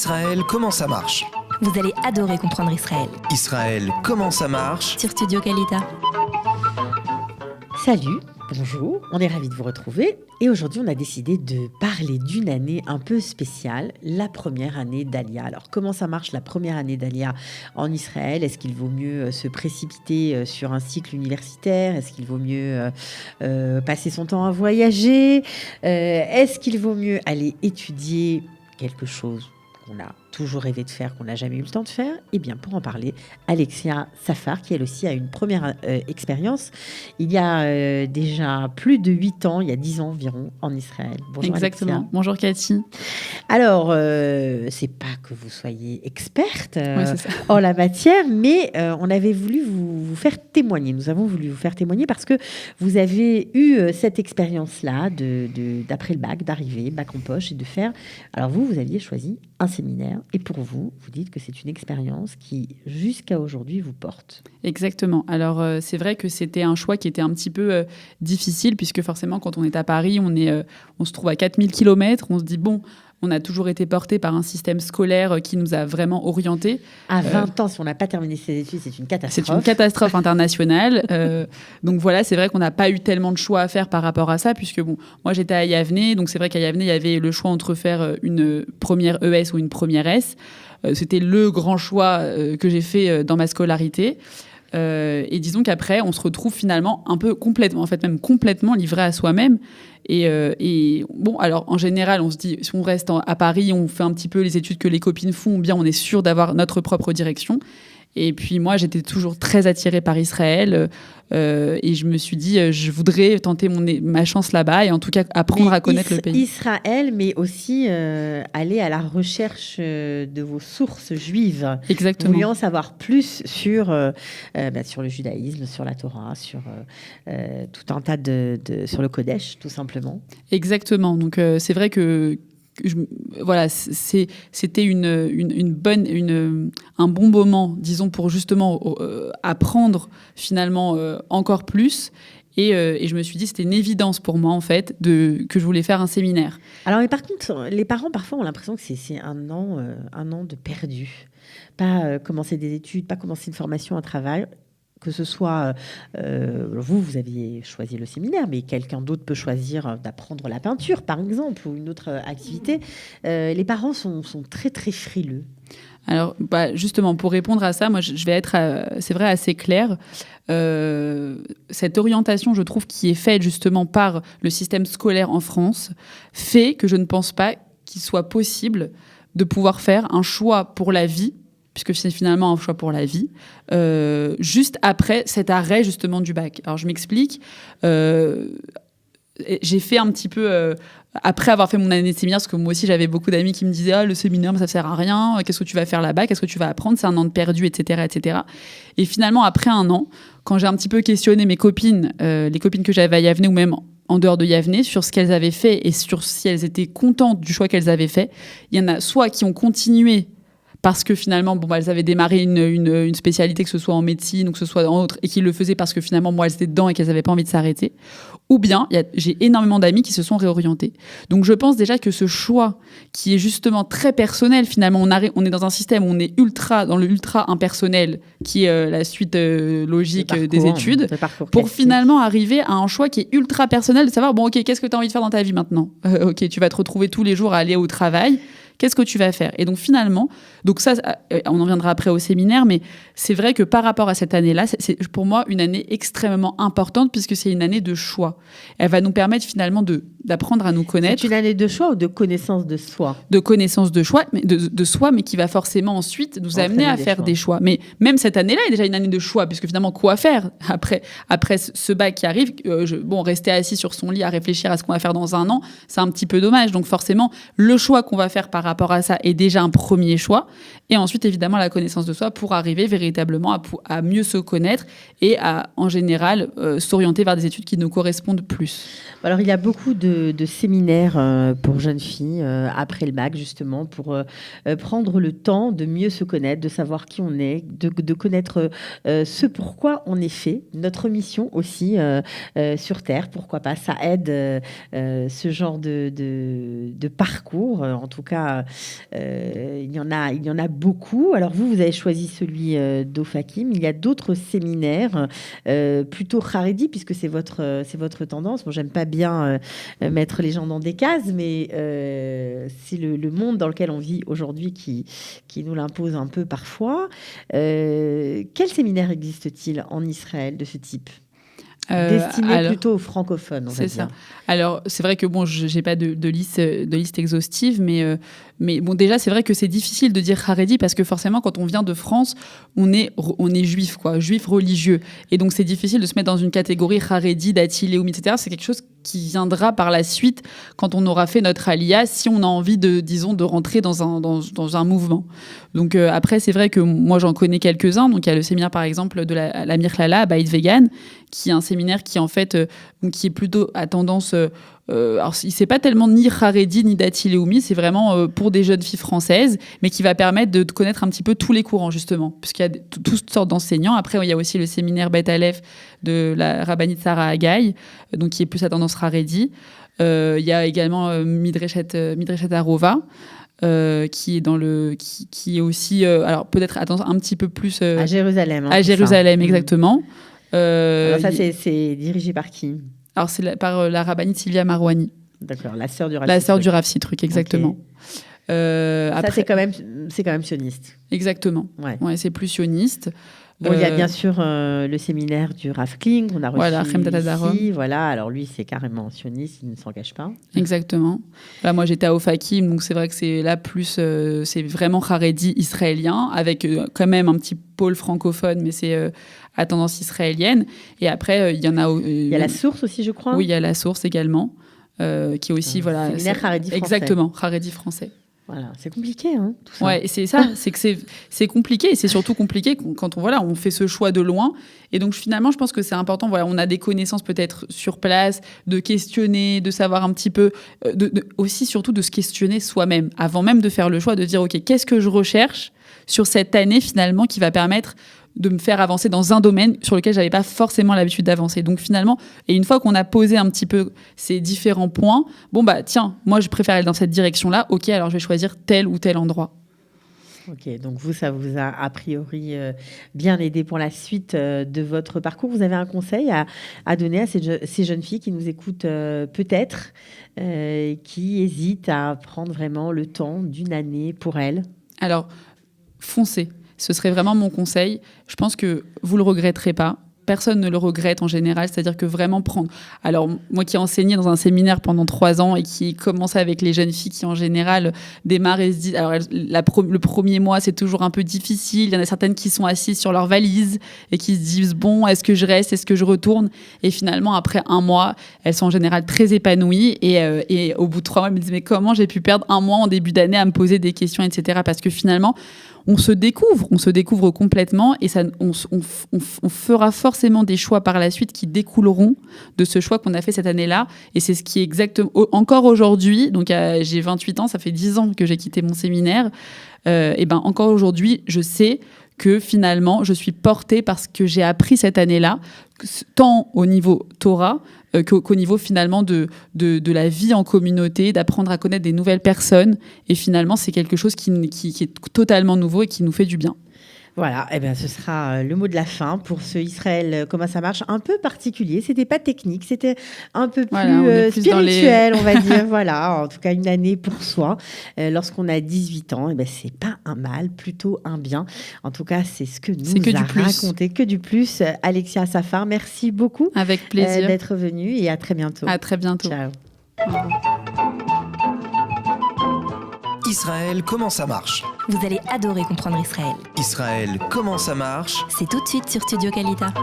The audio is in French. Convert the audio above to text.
Israël, comment ça marche ? Vous allez adorer comprendre Israël. Israël, comment ça marche ? Sur Studio Kalita. Salut, bonjour, on est ravis de vous retrouver et aujourd'hui on a décidé de parler d'une année un peu spéciale, la première année d'Alia. Alors comment ça marche la première année d'Alia en Israël ? Est-ce qu'il vaut mieux se précipiter sur un cycle universitaire ? Est-ce qu'il vaut mieux passer son temps à voyager ? Est-ce qu'il vaut mieux aller étudier quelque chose qu'on a toujours rêvé de faire, qu'on n'a jamais eu le temps de faire? Eh bien, pour en parler, Alexia Safar, qui elle aussi a une première expérience, il y a déjà plus de 8 ans, il y a 10 ans environ, en Israël. Bonjour Exactement. Alexia. Bonjour Cathy. Alors, c'est pas que vous soyez experte Ouais, c'est ça. en la matière, mais on avait voulu vous faire témoigner. Nous avons voulu vous faire témoigner parce que vous avez eu cette expérience-là d'après le bac, d'arriver, bac en poche et de faire... Alors vous aviez choisi un séminaire et pour vous, vous dites que c'est une expérience qui, jusqu'à aujourd'hui, vous porte. Exactement. Alors, c'est vrai que c'était un choix qui était un petit peu difficile puisque forcément, quand on est à Paris, on se trouve à 4000 km. On se dit, bon, on a toujours été porté par un système scolaire qui nous a vraiment orientés. À 20 ans, si on n'a pas terminé ses études, c'est une catastrophe. C'est une catastrophe internationale. Donc voilà, c'est vrai qu'on n'a pas eu tellement de choix à faire par rapport à ça, puisque bon, moi j'étais à Yavne, donc c'est vrai qu'à Yavne, il y avait le choix entre faire une première ES ou une première S. C'était le grand choix que j'ai fait dans ma scolarité. Et disons qu'après, on se retrouve finalement un peu complètement, en fait même complètement livré à soi-même. Et bon, alors en général, on se dit, si on reste à Paris, on fait un petit peu les études que les copines font, ou bien on est sûr d'avoir notre propre direction. Et puis moi, j'étais toujours très attirée par Israël et je me suis dit, je voudrais tenter ma chance là-bas et en tout cas apprendre à connaître le pays. Israël, mais aussi aller à la recherche de vos sources juives. Exactement. Voulions savoir plus sur le judaïsme, sur la Torah, sur tout un tas sur le Kodesh, tout simplement. Exactement. Donc c'est vrai que voilà, c'était un bon moment, disons, pour justement apprendre finalement encore plus. Et je me suis dit, c'était une évidence pour moi, en fait, que je voulais faire un séminaire. Alors, mais par contre, les parents, parfois, ont l'impression que c'est un an de perdu. Pas commencer des études, pas commencer une formation, un travail. Que ce soit, vous aviez choisi le séminaire, mais quelqu'un d'autre peut choisir d'apprendre la peinture, par exemple, ou une autre activité. Les parents sont très, très frileux. Alors, justement, pour répondre à ça, moi, je vais être, c'est vrai, assez claire. Cette orientation, je trouve, qui est faite justement par le système scolaire en France, fait que je ne pense pas qu'il soit possible de pouvoir faire un choix pour la vie, puisque c'est finalement un choix pour la vie, juste après cet arrêt justement du bac. Alors je m'explique, j'ai fait un petit peu, après avoir fait mon année de séminaire, parce que moi aussi j'avais beaucoup d'amis qui me disaient « Ah, le séminaire, ça sert à rien, qu'est-ce que tu vas faire là-bas, qu'est-ce que tu vas apprendre, c'est un an de perdu, etc. etc. » Et finalement, après un an, quand j'ai un petit peu questionné mes copines, les copines que j'avais à Yavne ou même en dehors de Yavne, sur ce qu'elles avaient fait et sur si elles étaient contentes du choix qu'elles avaient fait, il y en a soit qui ont continué parce que finalement, elles avaient démarré une spécialité, que ce soit en médecine ou que ce soit en autre, et qu'ils le faisaient parce que finalement, moi, elles étaient dedans et qu'elles n'avaient pas envie de s'arrêter. Ou bien, j'ai énormément d'amis qui se sont réorientés. Donc, je pense déjà que ce choix, qui est justement très personnel, finalement, on est dans un système où on est dans le ultra impersonnel, qui est la suite logique des études, pour finalement arriver à un choix qui est ultra personnel, de savoir, bon, ok, qu'est-ce que tu as envie de faire dans ta vie maintenant ? Ok, tu vas te retrouver tous les jours à aller au travail. Qu'est-ce que tu vas faire ? Et donc finalement, ça, on en viendra après au séminaire, mais c'est vrai que par rapport à cette année-là, c'est pour moi une année extrêmement importante puisque c'est une année de choix. Elle va nous permettre finalement d'apprendre à nous connaître. C'est une année de choix ou de connaissance de soi ? De connaissance de soi, mais qui va forcément ensuite nous amener à faire des choix. Mais même cette année-là est déjà une année de choix, puisque finalement, quoi faire après ce bac qui arrive, rester assis sur son lit à réfléchir à ce qu'on va faire dans un an, c'est un petit peu dommage. Donc forcément, le choix qu'on va faire par rapport à ça est déjà un premier choix. Et ensuite, évidemment, la connaissance de soi pour arriver véritablement à mieux se connaître et à, en général, s'orienter vers des études qui nous correspondent plus. Alors, il y a beaucoup de de séminaires pour jeunes filles après le bac, justement, pour prendre le temps de mieux se connaître, de savoir qui on est, de connaître ce pourquoi on est fait, notre mission aussi sur Terre, pourquoi pas. Ça aide ce genre de parcours. En tout cas, il y en a beaucoup. Alors vous avez choisi celui d'Ofakim. Il y a d'autres séminaires plutôt Haredi, puisque c'est votre tendance. Bon, j'aime pas bien mettre les gens dans des cases, mais c'est le monde dans lequel on vit aujourd'hui qui nous l'impose un peu parfois. Quel séminaire existe-t-il en Israël de ce type ? Destiné plutôt aux francophones, on va dire. C'est ça. Alors, c'est vrai que bon, je n'ai pas de liste exhaustive, mais bon, déjà, c'est vrai que c'est difficile de dire Haredi parce que forcément, quand on vient de France, on est juif, quoi, juif religieux. Et donc, c'est difficile de se mettre dans une catégorie Haredi, Dati, Léoumi, etc. C'est quelque chose qui viendra par la suite quand on aura fait notre alia, si on a envie de rentrer dans un mouvement. Donc, après, c'est vrai que moi, j'en connais quelques-uns. Donc, il y a le séminaire, par exemple, de la Mirklala à Beit Vegan, qui est un séminaire qui, en fait, qui est plutôt à tendance... alors, c'est pas tellement ni Haredi ni Dati Léoumi, c'est vraiment pour des jeunes filles françaises, mais qui va permettre de connaître un petit peu tous les courants, justement, puisqu'il y a toutes sortes d'enseignants. Après, il y a aussi le séminaire Bet Aleph de la rabbinite Sarah Hagaï, donc qui est plus à tendance Haredi. Il y a également Midreshet Arova, qui est aussi, alors peut-être à tendance un petit peu plus... à Jérusalem. À Jérusalem, exactement. Alors ça, c'est dirigé par qui ? Alors, c'est par la rabbinite Sylvia Marouani. D'accord, la sœur du Rav La sœur du Rav Citruc, exactement. Okay. Après, ça, c'est quand même sioniste. Exactement. Ouais, c'est plus sioniste. Bon, il y a bien sûr le séminaire du Rav Kling, on a reçu ici. Voilà, alors lui, c'est carrément sioniste, il ne s'en cache pas. Exactement. Là, moi, j'étais à Ofakim, donc c'est vrai que c'est là plus, c'est vraiment Haredi israélien, avec quand même un petit pôle francophone, mais c'est à tendance israélienne. Et après, il y en a... il y a la source aussi, je crois. Oui, il y a la source également, qui est aussi... voilà, séminaire Haredi français. Exactement, Haredi français. Voilà, c'est compliqué, hein, tout ça. Ouais, c'est ça, c'est que c'est compliqué, et c'est surtout compliqué quand on fait ce choix de loin. Et donc finalement, je pense que c'est important. Voilà, on a des connaissances peut-être sur place, de questionner, de savoir un petit peu, aussi surtout de se questionner soi-même, avant même de faire le choix, de dire ok, qu'est-ce que je recherche sur cette année finalement qui va permettre de me faire avancer dans un domaine sur lequel j'avais pas forcément l'habitude d'avancer. Donc finalement, et une fois qu'on a posé un petit peu ces différents points, bon bah tiens, moi je préfère aller dans cette direction-là, ok, alors je vais choisir tel ou tel endroit. Ok, donc ça vous a priori bien aidé pour la suite de votre parcours. Vous avez un conseil à donner à ces jeunes filles qui nous écoutent peut-être, qui hésitent à prendre vraiment le temps d'une année pour elles ? Alors, foncez. Ce serait vraiment mon conseil. Je pense que vous ne le regretterez pas. Personne ne le regrette en général, c'est-à-dire que vraiment prendre... Alors, moi qui ai enseigné dans un séminaire pendant 3 ans et qui commençait avec les jeunes filles qui, en général, démarrent et se disent... Alors, le premier mois, c'est toujours un peu difficile. Il y en a certaines qui sont assises sur leur valise et qui se disent, bon, est-ce que je reste, est-ce que je retourne ? Et finalement, après 1 mois, elles sont en général très épanouies. Et au bout de 3 mois, elles me disent, mais comment j'ai pu perdre 1 mois en début d'année à me poser des questions, etc. Parce que finalement... on se découvre complètement et ça, on fera forcément des choix par la suite qui découleront de ce choix qu'on a fait cette année-là. Et c'est ce qui est exactement... Encore aujourd'hui, donc j'ai 28 ans, ça fait 10 ans que j'ai quitté mon séminaire, et ben encore aujourd'hui, je sais que finalement, je suis portée par ce que j'ai appris cette année-là, tant au niveau Torah qu'au niveau finalement de la vie en communauté, d'apprendre à connaître des nouvelles personnes. Et finalement, c'est quelque chose qui est totalement nouveau et qui nous fait du bien. Voilà, eh ben, ce sera le mot de la fin pour ce Israël, comment ça marche, un peu particulier. C'était pas technique, c'était un peu plus, spirituel, on va dire. Voilà, en tout cas, une année pour soi. Lorsqu'on a 18 ans, eh ben, c'est pas un mal, plutôt un bien. En tout cas, c'est ce que nous a raconté, que du plus. Alexia Safar, merci beaucoup. Avec plaisir. D'être venue et à très bientôt. À très bientôt. Ciao. Israël, comment ça marche ? Vous allez adorer comprendre Israël. Israël, comment ça marche ? C'est tout de suite sur Studio Kalita.